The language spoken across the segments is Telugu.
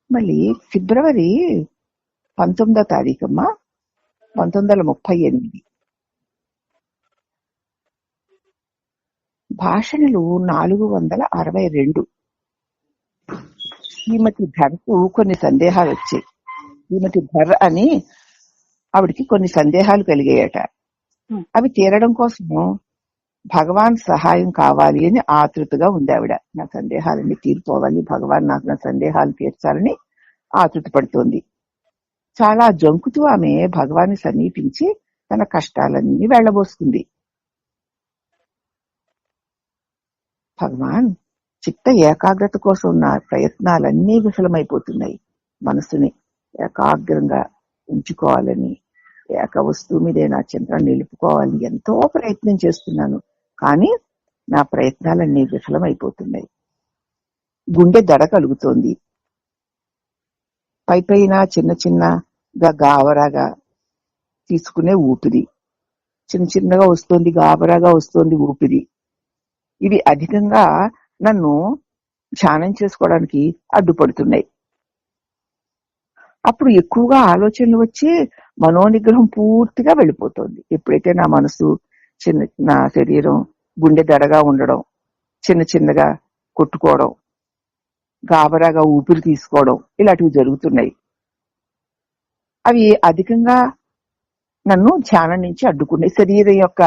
మళ్ళీ ఫిబ్రవరి 19వ తారీఖమ్మా 1938 భాషణులు 462. శ్రీమతి ధరకు కొన్ని సందేహాలు వచ్చాయి. శ్రీమతి ధర్ అని ఆవిడికి కొన్ని సందేహాలు కలిగాయట. అవి తీరడం కోసము భగవాన్ సహాయం కావాలి అని ఆతృతగా ఉంది ఆవిడ. నా సందేహాలన్నీ తీరిపోవాలి, భగవాన్ నాకు నా సందేహాలు తీర్చాలని ఆతృత పడుతోంది. చాలా జంకుతూ ఆమె భగవాన్ని సమీపించి తన కష్టాలన్నీ వెళ్లబోస్తుంది. భగవాన్, చిత్త ఏకాగ్రత కోసం నా ప్రయత్నాలన్నీ విఫలమైపోతున్నాయి. మనసుని ఏకాగ్రంగా ఉంచుకోవాలని, ఏక వస్తువు మీదే నా చింతన నిలుపుకోవాలని ఎంతో ప్రయత్నం చేస్తున్నాను. కానీ నా ప్రయత్నాలన్నీ విఫలమైపోతున్నాయి. గుండె దడ కలుగుతోంది. పైన చిన్న చిన్నగా గాబరాగా తీసుకునే ఊపిరి, చిన్న చిన్నగా వస్తోంది, గాబరాగా వస్తోంది ఊపిరి. ఇవి అధికంగా నన్ను ధ్యానం చేసుకోవడానికి అడ్డుపడుతున్నాయి. అప్పుడు ఎక్కువగా ఆలోచనలు వచ్చి మనోనిగ్రహం పూర్తిగా వెళ్ళిపోతుంది. ఎప్పుడైతే నా మనసు, నా శరీరం గుండె దడగా ఉండడం, చిన్న చిన్నగా కొట్టుకోవడం, గాబరాగా ఊపిరి తీసుకోవడం, ఇలాంటివి జరుగుతున్నాయి. అవి అధికంగా నన్ను ధ్యానం నుంచి అడ్డుకున్నాయి. శరీరం యొక్క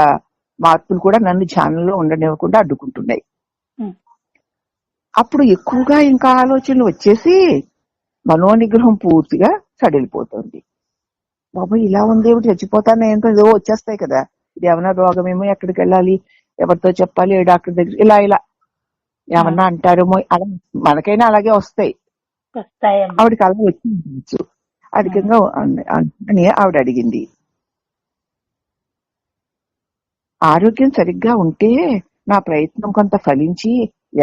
మార్పులు కూడా నన్ను ధ్యానంలో ఉండనివ్వకుండా అడ్డుకుంటున్నాయి. అప్పుడు ఎక్కువగా ఇంకా ఆలోచనలు వచ్చేసి మనోనిగ్రహం పూర్తిగా సడిలిపోతుంది. బాబు ఇలా ఉందేమిటి, చచ్చిపోతానే, ఏంటో ఏదో వచ్చేస్తాయి కదా, ఇది ఏమన్నా రోగమేమో, ఎక్కడికి వెళ్ళాలి, ఎవరితో చెప్పాలి, ఏ డాక్టర్ దగ్గర, ఇలా ఇలా ఏమన్నా అంటారేమో, అలా మనకైనా అలాగే వస్తాయి. ఆవిడకి అలా వచ్చి అధికంగా అని ఆవిడ అడిగింది. ఆరోగ్యం సరిగ్గా ఉంటే నా ప్రయత్నం కొంత ఫలించి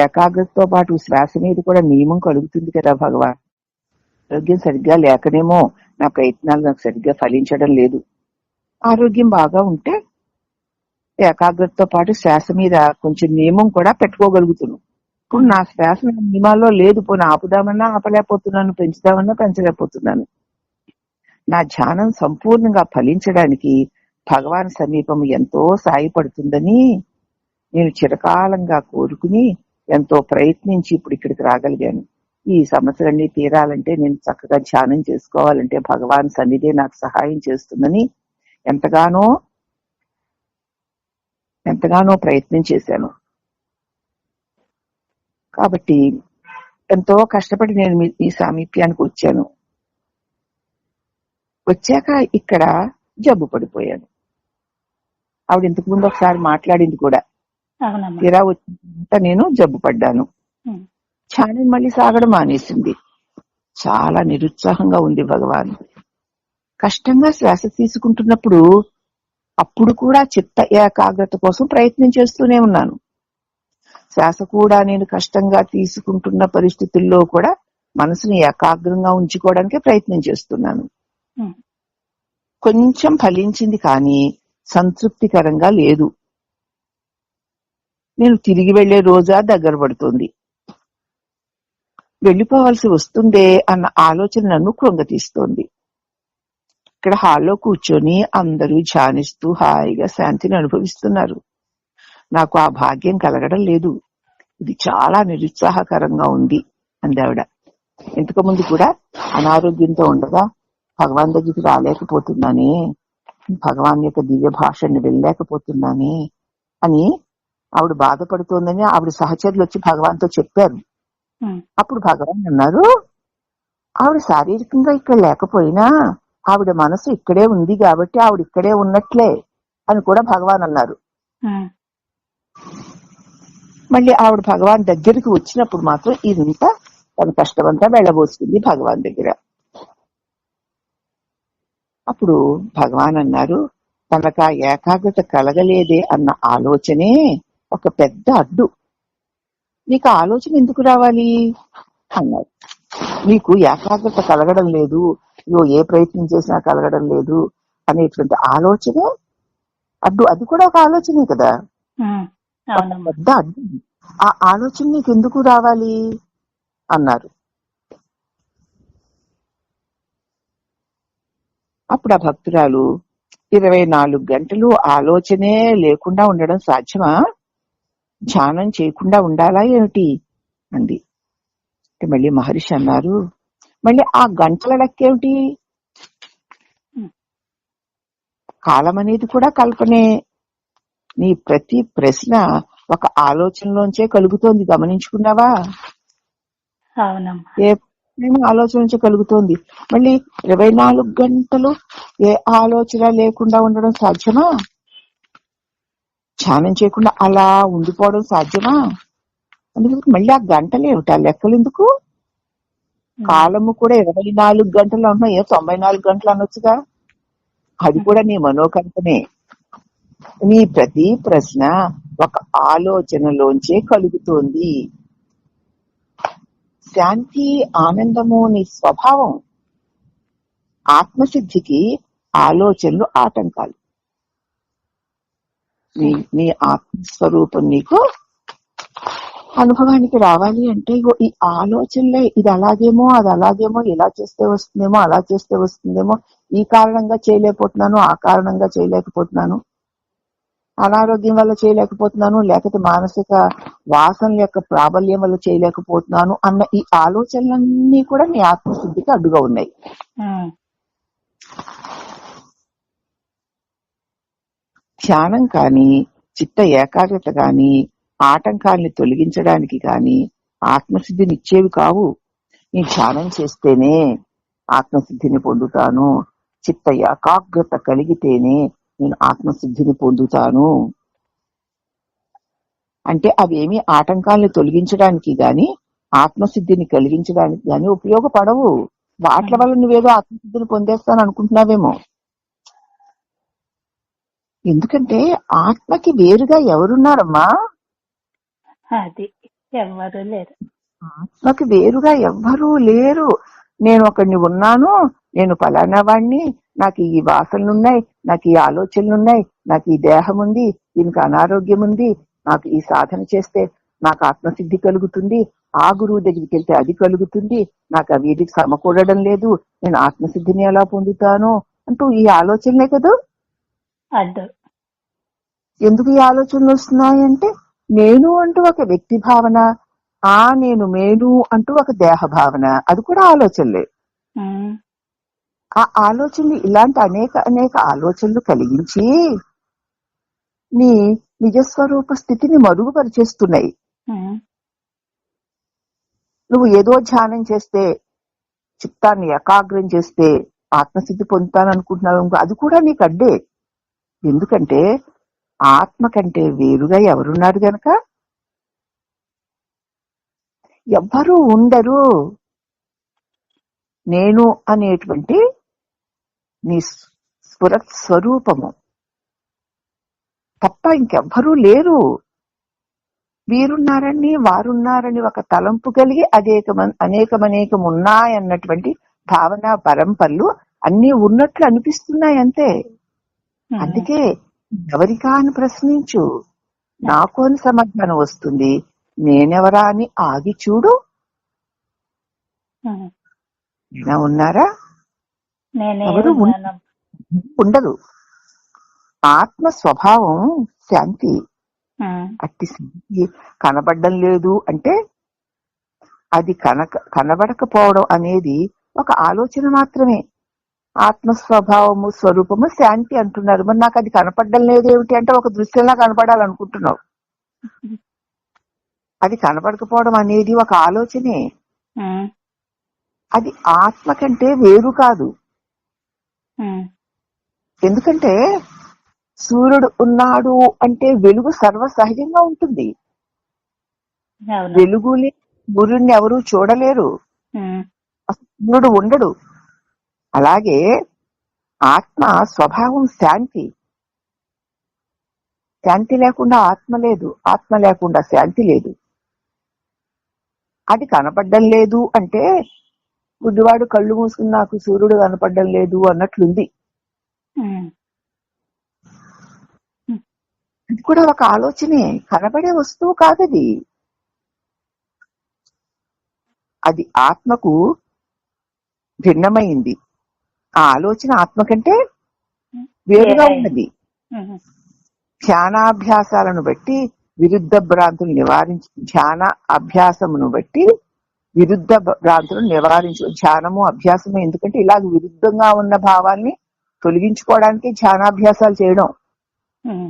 ఏకాగ్రతతో పాటు శ్వాస మీద కూడా నియమం కలుగుతుంది కదా భగవాన్. ఆరోగ్యం సరిగ్గా లేకనేమో నా ప్రయత్నాలు నాకు సరిగ్గా ఫలించడం లేదు. ఆరోగ్యం బాగా ఉంటే ఏకాగ్రతతో పాటు శ్వాస మీద కొంచెం నియమం కూడా పెట్టుకోగలుగుతున్నాను. ఇప్పుడు నా శ్వాస నియమాల్లో లేదు. పోనీ ఆపుదామన్నా ఆపలేకపోతున్నాను, పెంచుదామన్నా పెంచలేకపోతున్నాను. నా ధ్యానం సంపూర్ణంగా ఫలించడానికి భగవాన్ సమీపం ఎంతో సాయపడుతుందని నేను చిరకాలంగా కోరుకుని ఎంతో ప్రయత్నించి ఇప్పుడు ఇక్కడికి రాగలిగాను. ఈ సమస్యలన్నీ తీరాలంటే, నేను చక్కగా ధ్యానం చేసుకోవాలంటే భగవాన్ సన్నిధే నాకు సహాయం చేస్తుందని ఎంతగానో ప్రయత్నం చేశాను. కాబట్టి ఎంతో కష్టపడి నేను మీ సామీప్యానికి వచ్చాను. వచ్చాక ఇక్కడ జబ్బు పడిపోయాను. ఆవిడ ఇంతకు ముందు ఒకసారి మాట్లాడింది కూడా. తీరా వచ్చిన నేను జబ్బు పడ్డాను. ధ్యానం మళ్ళీ సాగడం మానేసింది. చాలా నిరుత్సాహంగా ఉంది భగవాన్. కష్టంగా శ్వాస తీసుకుంటున్నప్పుడు అప్పుడు కూడా చిత్త ఏకాగ్రత కోసం ప్రయత్నం చేస్తూనే ఉన్నాను. శ్వాస కూడా నేను కష్టంగా తీసుకుంటున్న పరిస్థితుల్లో కూడా మనసుని ఏకాగ్రంగా ఉంచుకోవడానికి ప్రయత్నం చేస్తున్నాను. కొంచెం ఫలించింది కానీ సంతృప్తికరంగా లేదు. నేను తిరిగి వెళ్లే రోజా దగ్గర పడుతుంది. వెళ్లిపోవాల్సి వస్తుందే అన్న ఆలోచన నన్ను కృంగతీస్తోంది. ఇక్కడ హాల్లో కూర్చొని అందరూ ధ్యానిస్తూ హాయిగా శాంతిని అనుభవిస్తున్నారు. నాకు ఆ భాగ్యం కలగడం లేదు. ఇది చాలా నిరుత్సాహకరంగా ఉంది అందావిడ. ఇంతకు ముందు కూడా అనారోగ్యంతో ఉండగా భగవాన్ దగ్గరికి రాలేకపోతున్నానే, భగవాన్ యొక్క దివ్య భాషని వెళ్ళలేకపోతున్నానే అని ఆవిడ బాధపడుతోందని ఆవిడ సహచరులు వచ్చి భగవాన్తో చెప్పారు. అప్పుడు భగవాన్ అన్నారు, ఆవిడ శారీరకంగా ఇక్కడ లేకపోయినా ఆవిడ మనసు ఇక్కడే ఉంది కాబట్టి ఆవిడ ఇక్కడే ఉన్నట్లే అని కూడా భగవాన్ అన్నారు. మళ్ళీ ఆవిడ భగవాన్ దగ్గరికి వచ్చినప్పుడు మాత్రం ఇదంతా తన కష్టమంతా వెళ్ళబోస్తుంది భగవాన్ దగ్గర. అప్పుడు భగవాన్ అన్నారు, తనకు ఏకాగ్రత కలగలేదే అన్న ఆలోచనే ఒక పెద్ద అడ్డు. నీకు ఆలోచన ఎందుకు రావాలి అన్నారు. నీకు ఏకాగ్రత కలగడం లేదు, నువ్వు ఏ ప్రయత్నం చేసినా కలగడం లేదు అనేటువంటి ఆలోచనే అడ్డు. అది కూడా ఒక ఆలోచనే కదా, పెద్ద అడ్డు. ఆ ఆలోచన నీకు ఎందుకు రావాలి అన్నారు. అప్పుడు ఆ భక్తురాలు 24 గంటలు ఆలోచనే లేకుండా ఉండడం సాధ్యమా? ధ్యానం చేయకుండా ఉండాలా ఏమిటి అంది. అంటే మళ్ళీ మహర్షి అన్నారు, మళ్ళీ ఆ గంటల లెక్కేమిటి? కాలం అనేది కూడా కల్పనే. నీ ప్రతి ప్రశ్న ఒక ఆలోచనలోంచే కలుగుతోంది, గమనించుకున్నావా? అవునమ్మా. ఏ ఆలోచన నుంచే కలుగుతోంది. మళ్ళీ 24 గంటలు ఏ ఆలోచన లేకుండా ఉండడం సాధ్యమా? ధ్యానం చేయకుండా అలా ఉండిపోవడం సాధ్యమా? అందుకే మళ్ళీ ఆ గంటలు ఏమిటా, లెక్కలు ఎందుకు? కాలము కూడా 24 గంటలు అంటున్నా, 94 గంటలు అనొచ్చుగా. అది కూడా నీ మనోకల్పనే. నీ ప్రతి ప్రశ్న ఒక ఆలోచనలోంచే కలుగుతోంది. శాంతి, ఆనందము నీ స్వభావం. ఆత్మసిద్ధికి ఆలోచనలు ఆటంకాలు. నీ ఆత్మస్వరూపం నీకు అనుభవానికి రావాలి అంటే ఇగో ఈ ఆలోచనలే, ఇది అలాగేమో అది అలాగేమో, ఇలా చేస్తే వస్తుందేమో అలా చేస్తే వస్తుందేమో, ఈ కారణంగా చేయలేకపోతున్నాను ఆ కారణంగా చేయలేకపోతున్నాను, అనారోగ్యం వల్ల చేయలేకపోతున్నాను, లేకపోతే మానసిక వాసనల యొక్క ప్రాబల్యం వల్ల చేయలేకపోతున్నాను అన్న ఈ ఆలోచనలన్నీ కూడా నీ ఆత్మశుద్ధికి అడ్డుగా ఉన్నాయి. ధ్యానం కానీ చిత్త ఏకాగ్రత కానీ ఆటంకాల్ని తొలగించడానికి కానీ ఆత్మసిద్ధిని ఇచ్చేవి కావు. నీ ధ్యానం చేస్తేనే ఆత్మసిద్ధిని పొందుతాను, చిత్త ఏకాగ్రత కలిగితేనే నేను ఆత్మసిద్ధిని పొందుతాను అంటే అవేమి ఆటంకాలను తొలగించడానికి గాని ఆత్మసిద్ధిని కలిగించడానికి గాని ఉపయోగపడవు. వాటి వల్ల నువ్వేదో ఆత్మసిద్ధిని పొందేస్తాను అనుకుంటున్నావేమో. ఎందుకంటే ఆత్మకి వేరుగా ఎవరున్నారమ్మా? అది ఎవ్వరూ లేరు. ఆత్మకి వేరుగా ఎవ్వరూ లేరు. నేను ఒకడిని ఉన్నాను, నేను ఫలానా వాడిని, నాకు ఈ వాసనలున్నాయి, నాకు ఈ ఆలోచనలున్నాయి, నాకు ఈ దేహం ఉంది, దీనికి అనారోగ్యం ఉంది, నాకు ఈ సాధన చేస్తే నాకు ఆత్మసిద్ధి కలుగుతుంది, ఆ గురువు దగ్గరికి వెళ్తే అది కలుగుతుంది, నాకు అవి వీటికి సమకూడడం లేదు, నేను ఆత్మసిద్ధిని ఎలా పొందుతాను అంటూ ఈ ఆలోచనలే కదా. ఎందుకు ఈ ఆలోచనలు వస్తున్నాయంటే నేను అంటూ ఒక వ్యక్తి భావన, నేను అంటూ ఒక దేహ భావన, అది కూడా ఆలోచనలే. ఆ ఆలోచనలు ఇలాంటి అనేక ఆలోచనలు కలిగించి నీ నిజస్వరూప స్థితిని మరుగుపరిచేస్తున్నాయి. నువ్వు ఏదో ధ్యానం చేస్తే, చిత్తాన్ని ఏకాగ్రం చేస్తే ఆత్మసిద్ధి పొందుతాననుకుంటున్నావు, అది కూడా నీకు అడ్డే. ఎందుకంటే ఆత్మ కంటే వేరుగా ఎవరున్నారు గనక. ఎవ్వరూ ఉండరు. నేను అనేటువంటి నీ స్వరూపము తప్ప ఇంకెవ్వరూ లేరు. వీరున్నారని వారున్నారని ఒక తలంపు కలిగి అనేకం ఉన్నాయన్నటువంటి భావన పరంపరలు అన్నీ ఉన్నట్లు అనిపిస్తున్నాయి అంతే. అందుకే ఎవరికా అని ప్రశ్నించు, నాకు అని సమాధానం వస్తుంది. నేనెవరా అని ఆగి చూడు. నేనా ఉన్నారా? ఎవరు ఉండదు. ఆత్మ స్వభావం శాంతి. అట్టి శాంతి కనబడడం లేదు అంటే అది కనబడకపోవడం అనేది ఒక ఆలోచన మాత్రమే. ఆత్మ స్వభావము స్వరూపము శాంతి అంటున్నారు, మరి నాకు అది కనపడడం లేదు ఏమిటి అంటే ఒక దృశ్యంలా కనపడాలనుకుంటున్నావు. అది కనపడకపోవడం అనేది ఒక ఆలోచనే. అది ఆత్మ కంటే వేరు కాదు. ఎందుకంటే సూర్యుడు ఉన్నాడు అంటే వెలుగు సర్వసహజంగా ఉంటుంది. వెలుగుని సూర్యుడిని ఎవరూ చూడలేరు, సూర్యుడు ఉండడు. అలాగే ఆత్మ స్వభావం శాంతి. శాంతి లేకుండా ఆత్మ లేదు, ఆత్మ లేకుండా శాంతి లేదు. అది కనపడడం లేదు అంటే గుడ్డివాడు కళ్ళు మూసుకుని నాకు సూర్యుడు కనపడడం లేదు అన్నట్లుంది. అది కూడా ఒక ఆలోచనే, కనబడే వస్తువు కాదది. అది ఆత్మకు భిన్నమైంది. ఆ ఆలోచన ఆత్మ కంటే వేరుగా వేరే. ఉన్నది. ఉహు. ధ్యానాభ్యాసాలను బట్టి విరుద్ధ భ్రాంతులు నివారించి, ధ్యాన అభ్యాసమును బట్టి విరుద్ధ భ్రాంతులను నివారించు. ధ్యానము అభ్యాసము ఎందుకంటే ఇలాగ విరుద్ధంగా ఉన్న భావాల్ని తొలగించుకోవడానికి ధ్యానాభ్యాసాలు చేయడం. ఉహు.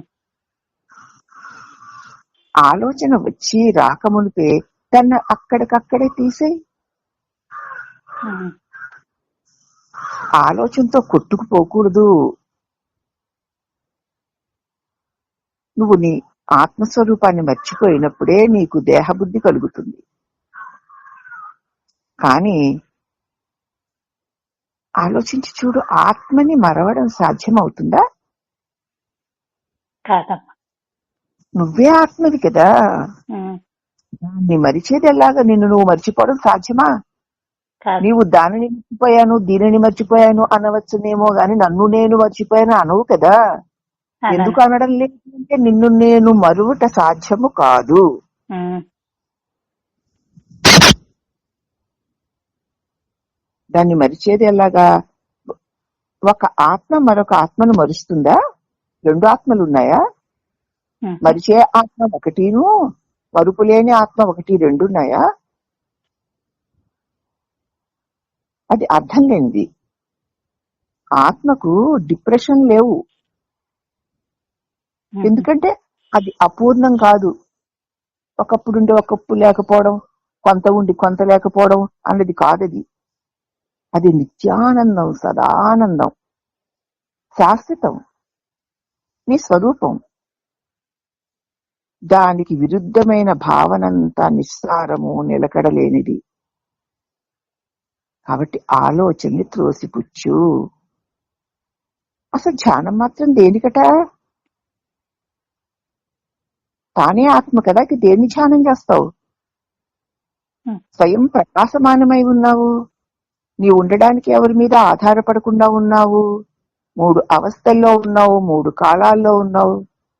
ఆలోచన వచ్చి రాకమునిపే దాన్ని అక్కడికక్కడే తీసేయి. ఉహు. ఆలోచనతో కొట్టుకుపోకూడదు. నువ్వు నీ ఆత్మస్వరూపాన్ని మర్చిపోయినప్పుడే నీకు దేహబుద్ధి కలుగుతుంది. కానీ ఆలోచించి చూడు, ఆత్మని మరవడం సాధ్యమవుతుందా? కాదమ్మా. నువ్వే ఆత్మవి కదా. ఉహు. దాన్ని మరిచేది ఎలాగా? నిన్ను నువ్వు మర్చిపోవడం సాధ్యమా? కాదు. నీవు దానిని మర్చిపోయాను దీనిని మర్చిపోయాను అనవచ్చునేమో గాని నన్ను నేను మర్చిపోయాను అనవు కదా. అనను. ఎందుకు అనడం లేదు అంటే నిన్ను నేను మరువుట సాధ్యము కాదు. ఉహు. దాన్ని మరిచేది ఎలాగా? ఒక ఆత్మ మరొక ఆత్మను మరుస్తుందా? రెండు ఆత్మలు ఉన్నాయా? ఉహు. మరిచే ఆత్మ ఒకటిను, మరుపులేని ఆత్మ ఒకటి, రెండున్నాయా? అది అర్థం లేనిది. ఆత్మకు డిప్రెషన్ లేవు. ఉహు. ఎందుకంటే అది అపూర్ణం కాదు. ఒకప్పుడుండి ఒకప్పుడు లేకపోవడం, కొంత ఉండి కొంత లేకపోవడం అన్నది కాదది. అది నిత్యానందం, సదానందం, శాశ్వతం, నీ స్వరూపం. దానికి విరుద్ధమైన భావనంతా నిస్సారము, నిలకడలేనిది. కాబట్టి ఆలోచనని త్రోసిపుచ్చు. అసలు ధ్యానం మాత్రం దేనికట? తానే ఆత్మ కదా, దేన్ని ధ్యానం చేస్తావు? స్వయం ప్రకాశమానమై ఉన్నావు. నీ ఉండడానికి ఎవరి మీద ఆధారపడకుండా ఉన్నావు. 3 అవస్థల్లో ఉన్నావు, 3 కాలాల్లో ఉన్నావు,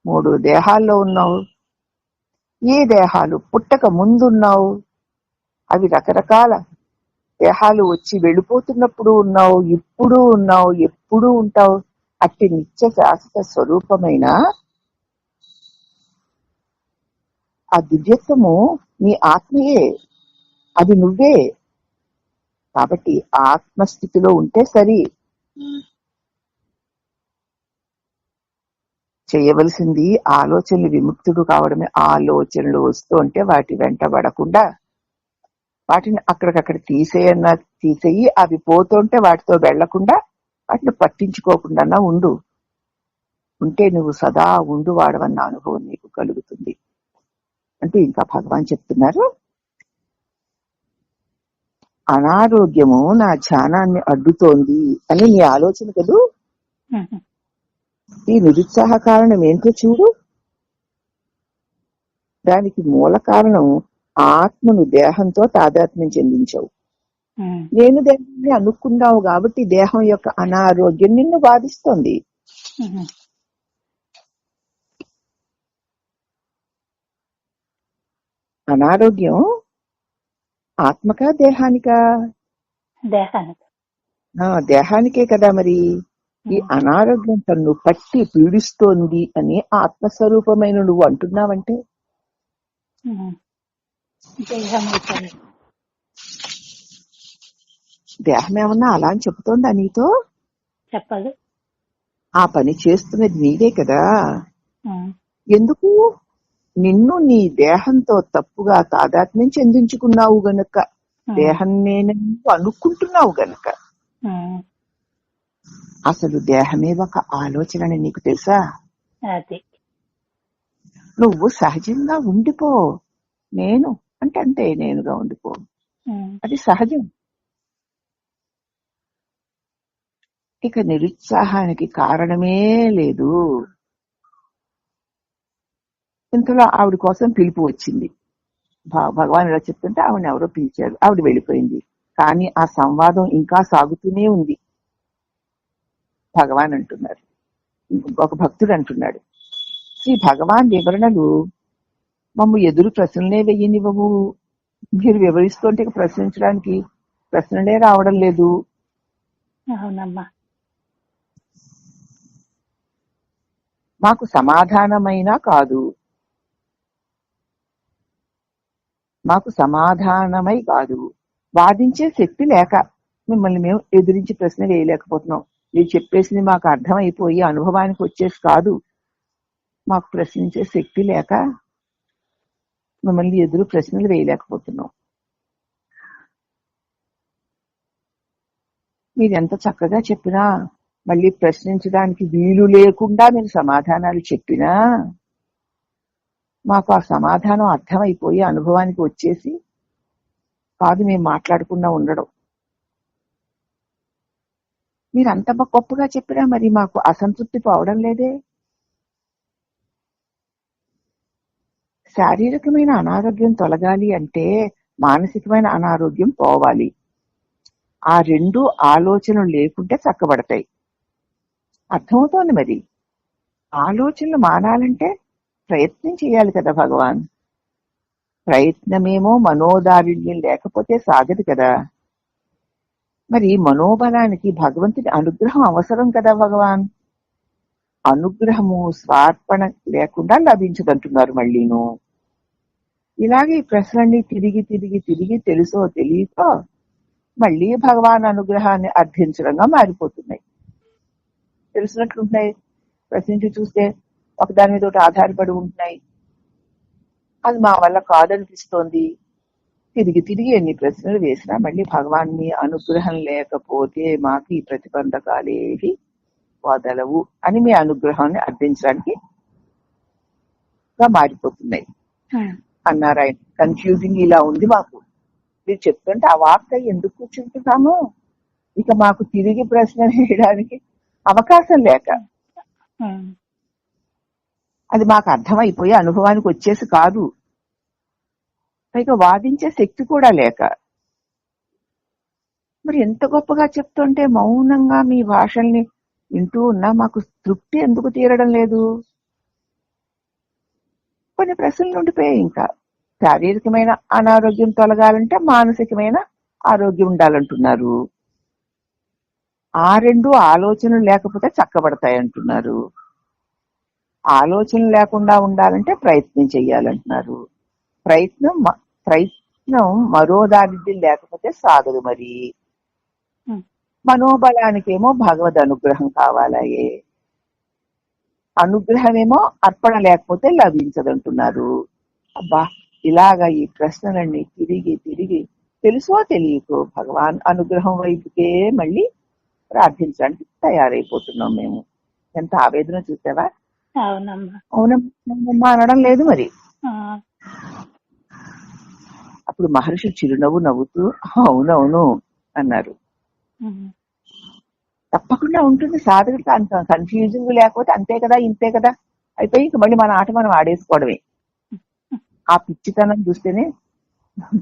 3 దేహాల్లో ఉన్నావు. ఏ దేహాలు పుట్టక ముందున్నావు, అవి రకరకాల దేహాలు వచ్చి వెళ్ళిపోతున్నప్పుడు ఉన్నావు, ఇప్పుడు ఉన్నావు, ఎప్పుడు ఉంటావు. అట్టి నిత్య శాశ్వత స్వరూపమైన ఆ దివ్యత్వము నీ ఆత్మయే, అది నువ్వే. కాబట్టి ఆత్మస్థితిలో ఉంటే సరి. చేయవలసింది ఆలోచనలు విముక్తుడు కావడమే. ఆలోచనలు వస్తూ ఉంటే వాటి వెంట పడకుండా వాటిని అక్కడికక్కడ తీసేయి. అవి పోతుంటే వాటితో వెళ్లకుండా వాటిని పట్టించుకోకుండా ఉంటే నువ్వు సదా ఉండువాడవన్న అనుభవం నీకు కలుగుతుంది. అంటే ఇంకా భగవాన్ చెప్తున్నారు, అనారోగ్యము నా ధ్యానాన్ని అడ్డుతోంది అని నీ ఆలోచన కదూ. ఈ నిరుత్సాహ కారణం ఏంటో చూడు. దానికి మూల కారణం ఆత్మను దేహంతో తాదాత్మ్యం చెందించావు. నేను దేహాన్ని అనుకున్నావు కాబట్టి దేహం యొక్క అనారోగ్యం నిన్ను బాధిస్తోంది. అనారోగ్యం ఆత్మకా దేహానికా? దేహానికే కదా. మరి ఈ అనారోగ్యం తన్ను పట్టి పీడిస్తోంది అని ఆత్మస్వరూపమైన నువ్వు అంటున్నావంటే దేహం ఏమన్నా అలా అని చెప్తోందా నీతో? చెప్పదు. ఆ పని చేస్తున్నది నీదే కదా. ఎందుకు? నిన్ను నీ దేహంతో తప్పుగా తాదాత్మ్యం చెందించుకున్నావు గనుక, దేహం నేను అనుకుంటున్నావు గనుక. అసలు దేహమే ఒక ఆలోచన అని నీకు తెలుసా? నువ్వు సహజంగా ఉండిపో. నేను అంటే నేనుగా ఉండిపో. అది సహజం. ఇక నిరుత్సాహానికి కారణమే లేదు. ఇంతలో ఆవిడ కోసం పిలుపు వచ్చింది. భగవాన్ ఇలా చెప్తుంటే ఆవిడని ఎవరో పిలిచారు. ఆవిడ వెళ్ళిపోయింది. కానీ ఆ సంవాదం ఇంకా సాగుతూనే ఉంది. భగవాన్ అంటున్నారు, ఒక భక్తుడు అంటున్నాడు, శ్రీ భగవాన్ వివరణలు మమ్మ ఎదురు ప్రశ్నలే వెయ్యనివ్వవు. మీరు వివరిస్తుంటే ప్రశ్నించడానికి ప్రశ్నలే రావడం లేదు. అవునమ్మా. మాకు సమాధానమైనా కాదు, మాకు సమాధానమై కాదు, వాదించే శక్తి లేక మిమ్మల్ని మేము ఎదిరించి ప్రశ్న వేయలేకపోతున్నాం. మీరు చెప్పేసింది మాకు అర్థమైపోయి అనుభవానికి వచ్చేసి కాదు, మాకు ప్రశ్నించే శక్తి లేక మిమ్మల్ని ఎదురు ప్రశ్నలు వేయలేకపోతున్నాం. మీరు ఎంత చక్కగా చెప్పినా, మళ్ళీ ప్రశ్నించడానికి వీలు లేకుండా మీరు సమాధానాలు చెప్పినా మాకు ఆ సమాధానం అర్థమైపోయి అనుభవానికి వచ్చేసి కాదు మేము మాట్లాడకుండా ఉండడం. మీరు అంత గొప్పగా చెప్పినా మరి మాకు అసంతృప్తి పోవడం లేదే. శారీరకమైన అనారోగ్యం తొలగాలి అంటే మానసికమైన అనారోగ్యం పోవాలి. ఆ రెండు ఆలోచనలు లేకుంటే చక్కబడతాయి. అర్థమవుతోంది. మరి ఆలోచనలు మానాలంటే ప్రయత్నం చేయాలి కదా భగవాన్. ప్రయత్నమేమో మనోదారుణ్యం లేకపోతే సాగదు కదా. మరి మనోబలానికి భగవంతుడి అనుగ్రహం అవసరం కదా భగవాన్. అనుగ్రహము స్వార్పణ లేకుండా లభించదంటున్నారు మళ్ళీను. ఇలాగే ఈ ప్రశ్నలన్నీ తిరిగి తిరిగి తిరిగి తెలుసో తెలియకో మళ్ళీ భగవాన్ అనుగ్రహాన్ని అర్థించడంగా మారిపోతున్నాయి. తెలిసినట్లుంటున్నాయి, ప్రశ్నించి చూస్తే ఒకదాని మీద ఒకటి ఆధారపడి ఉంటున్నాయి. అది మా వల్ల కాదనిపిస్తోంది. తిరిగి తిరిగి ఎన్ని ప్రశ్నలు వేసినా మళ్ళీ భగవాన్ మీ అనుగ్రహం లేకపోతే మాకు ఈ ప్రతిబంధకాలేవి వదలవు అని మీ అనుగ్రహాన్ని అర్థించడానికి మారిపోతున్నాయి అన్నారు ఆయన. కన్ఫ్యూజింగ్ ఇలా ఉంది మాకు. మీరు చెప్తుంటే ఆ వార్త ఎందుకు కూర్చుంటున్నాము, ఇక మాకు తిరిగి ప్రశ్న వేయడానికి అవకాశం లేక, అది మాకు అర్థమైపోయి అనుభవానికి వచ్చేసి కాదు, పైగా వాదించే శక్తి కూడా లేక. మరి ఎంత గొప్పగా చెప్తుంటే మౌనంగా మీ భాషల్ని వింటూ ఉన్నా మాకు తృప్తి ఎందుకు తీరడం లేదు? కొన్ని ప్రశ్నలు ఉండిపోయాయి. ఇంకా శారీరకమైన అనారోగ్యం తొలగాలంటే మానసికమైన ఆరోగ్యం ఉండాలంటున్నారు. ఆ రెండు ఆలోచనలు లేకపోతే చక్కబడతాయి అంటున్నారు. ఆలోచన లేకుండా ఉండాలంటే ప్రయత్నం చెయ్యాలంటున్నారు. ప్రయత్నం మరో దారిద్ర్యం లేకపోతే సాగదు. మరి మనోబలానికేమో భగవద్ అనుగ్రహం కావాలయే, అనుగ్రహమేమో అర్పణ లేకపోతే లభించదంటున్నారు. అబ్బా, ఇలాగా ఈ ప్రశ్నలన్నీ తిరిగి తిరిగి తెలుసో తెలియకో భగవాన్ అనుగ్రహం వైపుకే మళ్ళీ ప్రార్థించడానికి తయారైపోతున్నాం మేము. ఎంత ఆవేదన చూసావా? అవునమ్మా అనడం లేదు మరి. అప్పుడు మహర్షి చిరునవ్వు నవ్వుతూ అవునవును అన్నారు. తప్పకుండా ఉంటుంది సాధకుడికి. అంత కన్ఫ్యూజింగ్ లేకపోతే అంతే కదా ఇంతే కదా అయిపోయి ఇంక మళ్ళీ మన ఆట మనం ఆడేసుకోవడమే. ఆ పిచ్చితనం చూస్తేనే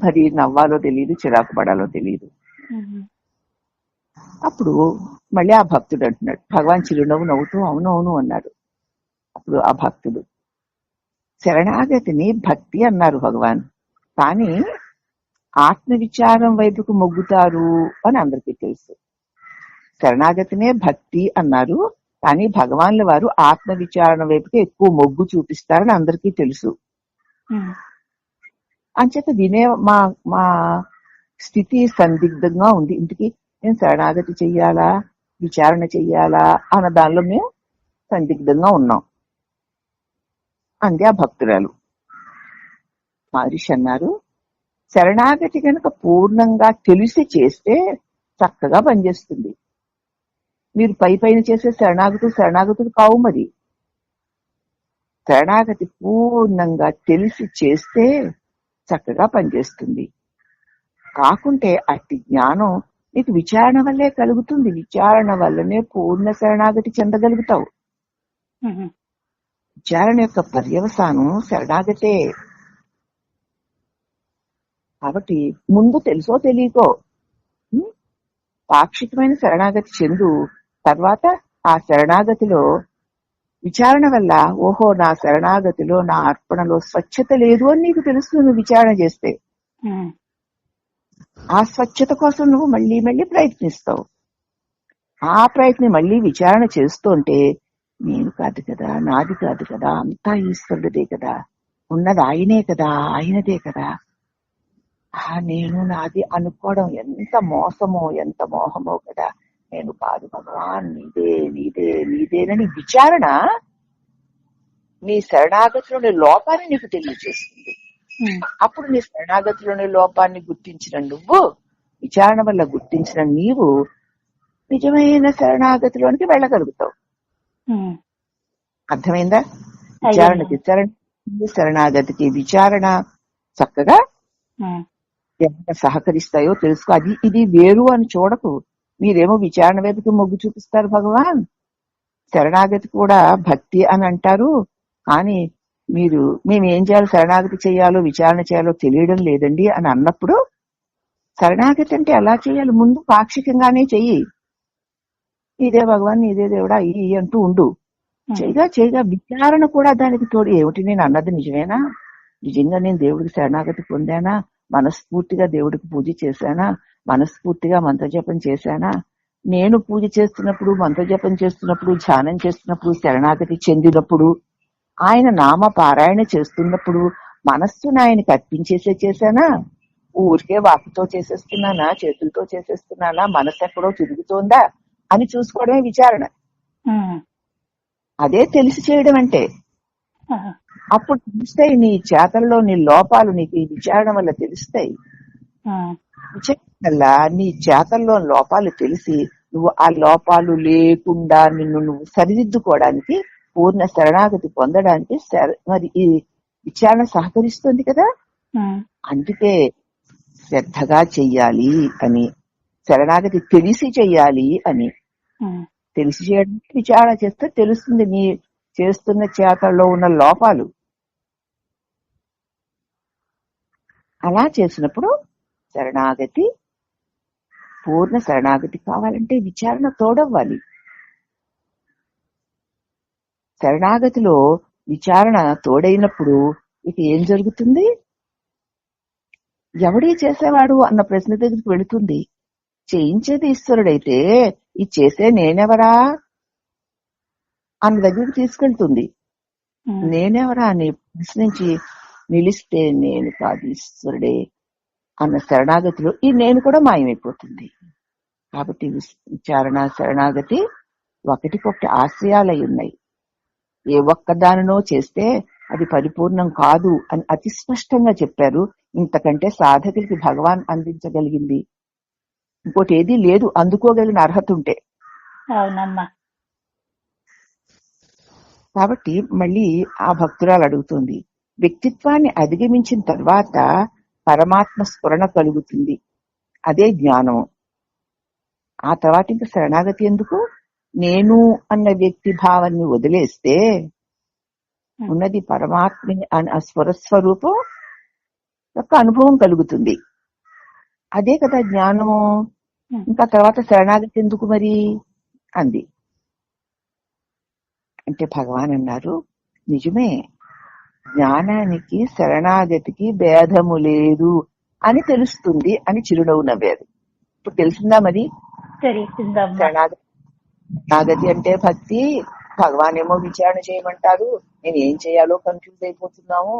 మరి నవ్వాలో తెలియదు, చిరాకు పడాలో తెలియదు. అప్పుడు మళ్ళీ ఆ భక్తుడు అంటున్నాడు, భగవాన్ చిరునవ్వు నవ్వుతూ అవునవును అన్నాడు. అప్పుడు ఆ భక్తుడు శరణాగతిని భక్తి అన్నారు భగవాన్, కానీ ఆత్మవిచారం వైపుకు మొగ్గుతారు అని అందరికీ తెలుసు. శరణాగతినే భక్తి అన్నారు, కానీ భగవాన్ల వారు ఆత్మవిచారణ వైపుకి ఎక్కువ మొగ్గు చూపిస్తారని అందరికీ తెలుసు. అంచేత వినే మా స్థితి సందిగ్ధంగా ఉంది. ఇంటికి నేను శరణాగతి చెయ్యాలా విచారణ చెయ్యాలా అన్న దానిలో మేము సందిగ్ధంగా ఉన్నాం అంది ఆ భక్తురాలు. మహర్షి అన్నారు, శరణాగతి కనుక పూర్ణంగా తెలిసి చేస్తే చక్కగా పనిచేస్తుంది. మీరు పైన చేసే శరణాగతులు కావు. మరి శరణాగతి పూర్ణంగా తెలిసి చేస్తే చక్కగా పనిచేస్తుంది. కాకుంటే అట్టి జ్ఞానం నీకు విచారణ వల్లే కలుగుతుంది. విచారణ వల్లనే పూర్ణ శరణాగతి చెందగలుగుతావు. విచారణ యొక్క పర్యవసానం శరణాగతే. కాబట్టి ముందు తెలుసో తెలియకో పాక్షికమైన శరణాగతి చెందు, తర్వాత ఆ శరణాగతిలో విచారణ వల్ల ఓహో నా శరణాగతిలో నా అర్పణలో స్వచ్ఛత లేదు అని నీకు తెలుస్తుంది. విచారణ చేస్తే ఆ స్వచ్ఛత కోసం నువ్వు మళ్ళీ మళ్ళీ ప్రయత్నిస్తావు. ఆ ప్రయత్నం మళ్ళీ విచారణ చేస్తుంటే నేను కాదు కదా, నాది కాదు కదా, అంతా ఈశ్వరుడిదే కదా, ఉన్నది ఆయనే కదా, ఆయనదే కదా, నేను నాది అనుకోవడం ఎంత మోసమో ఎంత మోహమో కదా, నేను కాదు భగవాన్, నీదే నీదే నీదేనని విచారణ నీ శరణాగతిలోని లోపాన్ని నీకు తెలియజేస్తుంది. అప్పుడు నీ శరణాగతిలోని లోపాన్ని గుర్తించిన నువ్వు, విచారణ వల్ల గుర్తించిన నీవు నిజమైన శరణాగతిలోనికి వెళ్ళగలుగుతావు. అర్థమైందా? విచారణకి శరణాగతికి విచారణ చక్కగా ఎంత సహకరిస్తాయో తెలుసుకో. అది ఇది వేరు అని చూడకు. మీరేమో విచారణ వైపుకి మొగ్గు చూపిస్తారు భగవాన్, శరణాగతి కూడా భక్తి అని అంటారు, కానీ మేము ఏం చేయాలో, శరణాగతి చేయాలో విచారణ చేయాలో తెలియడం లేదండి అని అన్నప్పుడు, శరణాగతి అంటే ఎలా చేయాలి? ముందు పాక్షికంగానే చెయ్యి. ఇదే భగవాన్, ఇదే దేవుడా ఈ అంటూ ఉండు. చేయగా విచారణ కూడా దానికి తోడు. ఏమిటి నేను అన్నది నిజమేనా? నిజంగా నేను దేవుడికి శరణాగతి పొందానా? మనస్ఫూర్తిగా దేవుడికి పూజ చేశానా? మనస్ఫూర్తిగా మంత్రజపం చేశానా? నేను పూజ చేస్తున్నప్పుడు, మంత్రజపం చేస్తున్నప్పుడు, ధ్యానం చేస్తున్నప్పుడు, శరణాగతి చెందినప్పుడు, ఆయన నామ పారాయణ చేస్తున్నప్పుడు మనస్సును ఆయనకి అర్పించేసే చేశానా? ఊరికే వాకుతో చేసేస్తున్నానా, చేతులతో చేసేస్తున్నానా, మనసు ఎక్కడో తిరుగుతోందా అని చూసుకోవడమే విచారణ. అదే తెలిసి చేయడం అంటే. అప్పుడు తెలుస్తాయి నీ చేతల్లో నీ లోపాలు, నీకు ఈ విచారణ వల్ల తెలుస్తాయి. విచారణ వల్ల నీ చేతల్లో లోపాలు తెలిసి నువ్వు ఆ లోపాలు లేకుండా నిన్ను నువ్వు సరిదిద్దుకోవడానికి, పూర్ణ శరణాగతి పొందడానికి మరి ఈ విచారణ సహకరిస్తుంది కదా. అందుకే శ్రద్ధగా చెయ్యాలి అని, శరణాగతి తెలిసి చెయ్యాలి అని. తెలిసి చేయడానికి విచారణ చేస్తే తెలుస్తుంది నీ చేస్తున్న చేతల్లో ఉన్న లోపాలు. అలా చేసినప్పుడు శరణాగతి, పూర్ణ శరణాగతి కావాలంటే విచారణ తోడవ్వాలి. శరణాగతిలో విచారణ తోడైనప్పుడు ఇక ఏం జరుగుతుంది? ఎవడే చేసేవాడు అన్న ప్రశ్న దగ్గరికి వెళుతుంది. చేయించేది ఈశ్వరుడైతే ఈ చేసే నేనెవరా అన్న దగ్గరికి తీసుకెళ్తుంది. నేనెవరా అని ప్రశ్నించి నిలిస్తే నేను కాదు ఈశ్వరుడే అన్న శరణాగతిలో ఈ నేను కూడా మాయమైపోతుంది. కాబట్టి విచారణ, శరణాగతి ఒకటికొకటి ఆశ్రయాలై ఉన్నాయి. ఏ ఒక్కదానినో చేస్తే అది పరిపూర్ణం కాదు అని అతి స్పష్టంగా చెప్పారు. ఇంతకంటే సాధకులకి భగవాన్ అందించగలిగింది ఇంకోటి ఏదీ లేదు, అందుకోగలిగిన అర్హత ఉంటే. కాబట్టి మళ్ళీ ఆ భక్తురాలు అడుగుతుంది, వ్యక్తిత్వాన్ని అధిగమించిన తర్వాత పరమాత్మ స్ఫురణ కలుగుతుంది, అదే జ్ఞానము. ఆ తర్వాత ఇంకా శరణాగతి ఎందుకు? నేను అన్న వ్యక్తి భావాన్ని వదిలేస్తే ఉన్నది పరమాత్మ ఆ స్వరస్వరూపం యొక్క అనుభవం కలుగుతుంది. అదే కదా జ్ఞానము. ఇంకా తర్వాత శరణాగతి ఎందుకు మరి అంది. అంటే భగవాన్ అన్నారు, నిజమే, జ్ఞానానికి శరణాగతికి భేదము లేదు అని తెలుస్తుంది అని చిరునవ్వు నవ్వారు. ఇప్పుడు తెలిసిందా మరి? శరణాగతి అంటే భక్తి, భగవాన్ ఏమో విచారణ చేయమంటారు, నేను ఏం చేయాలో కన్ఫ్యూజ్ అయిపోతున్నాము.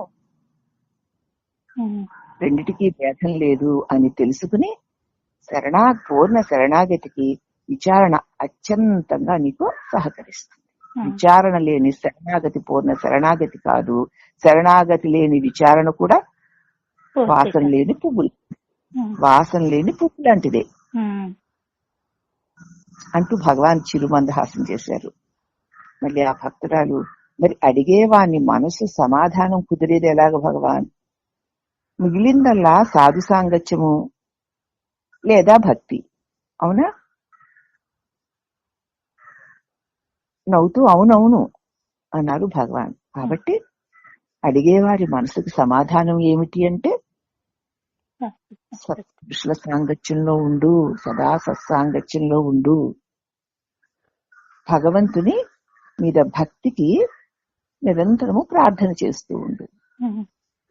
రెండిటికి భేదం లేదు అని తెలుసుకుని పూర్ణ శరణాగతికి విచారణ అత్యంతంగా నీకు సహకరిస్తుంది. విచారణ లేని శరణాగతి పూర్ణ శరణాగతి కాదు, శరణాగతి లేని విచారణ కూడా వాసన లేని పువ్వులు, వాసన లేని పువ్వు లాంటిదే అంటూ భగవాన్ చిరుమందహాసం చేశారు. మళ్ళీ ఆ భక్తురాలు, మరి అడిగేవాని మనసు సమాధానం కుదిరేది ఎలాగ భగవాన్? మిగిలిందల్లా సాధు సాంగత్యము లేదా భక్తి, అవునా? నవ్వుతూ అవునవును అన్నారు భగవాన్. కాబట్టి అడిగేవారి మనసుకు సమాధానం ఏమిటి అంటే సత్పురుషుల సాంగత్యంలో ఉండు, సదా సత్సాంగత్యంలో ఉండు, భగవంతుని మీద భక్తికి నిరంతరము ప్రార్థన చేస్తూ ఉండు.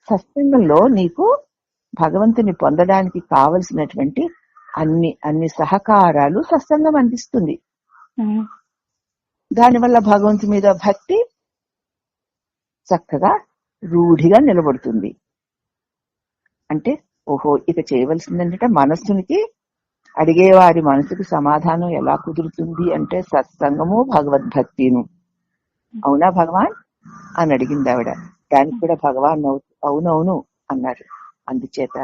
సత్సంగంలో నీకు భగవంతుని పొందడానికి కావలసినటువంటి అన్ని సహకారాలు సత్సంగం అందిస్తుంది. ఉమ్, దానివల్ల భగవంతుని మీద భక్తి చక్కగా రూఢిగా నిలబడుతుంది. అంటే ఓహో, ఇక చేయవలసిందంటే మనస్సునికి, అడిగేవారి మనసుకు సమాధానం ఎలా కుదురుతుంది అంటే సత్సంగము భగవద్భక్తిను. అవునా భగవాన్ అని అడిగింది ఆవిడ. దానికి కూడా భగవాన్ అవునవును అన్నారు. అందుచేత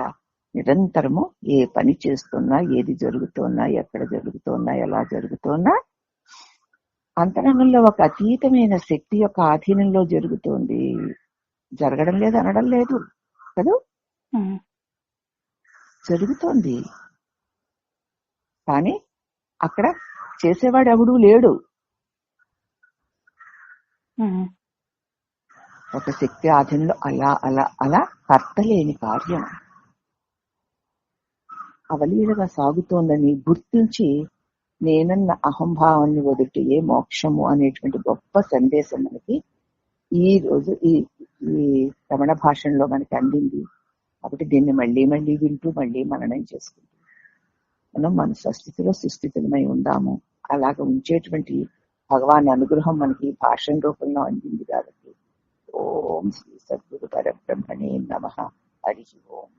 నిరంతరము ఏ పని చేస్తున్నా, ఏది జరుగుతున్నా, ఎక్కడ జరుగుతున్నా, ఎలా జరుగుతున్నా అంతరంగంలో ఒక అతీతమైన శక్తి యొక్క ఆధీనంలో జరుగుతోంది. జరగడం లేదు అనడం లేదు కదా, ఉమ్, జరుగుతోంది. కానీ అక్కడ చేసేవాడు ఎవడూ లేడు. ఉమ్, ఒక శక్తి ఆధీనంలో అలా అలా అలా కర్తలేని కార్యం అవలీలగా సాగుతోందని గుర్తించి నేనన్న అహంభావాన్ని వదిలి ఏ మోక్షము అనేటువంటి గొప్ప సందేశం మనకి ఈ రోజు ఈ ఈ రమణ భాషణలో మనకి అందింది. కాబట్టి దీన్ని మళ్ళీ మళ్ళీ వింటూ మళ్ళీ మననం చేసుకుంటూ మనం మన స్వస్థితిలో సుస్థితులమై ఉందాము. అలాగ ఉంచేటువంటి భగవాన్ అనుగ్రహం మనకి భాషణ రూపంలో అందింది కాబట్టి ఓం శ్రీ సద్గురు పరబ్రహ్మణే నమః. హరి ఓం.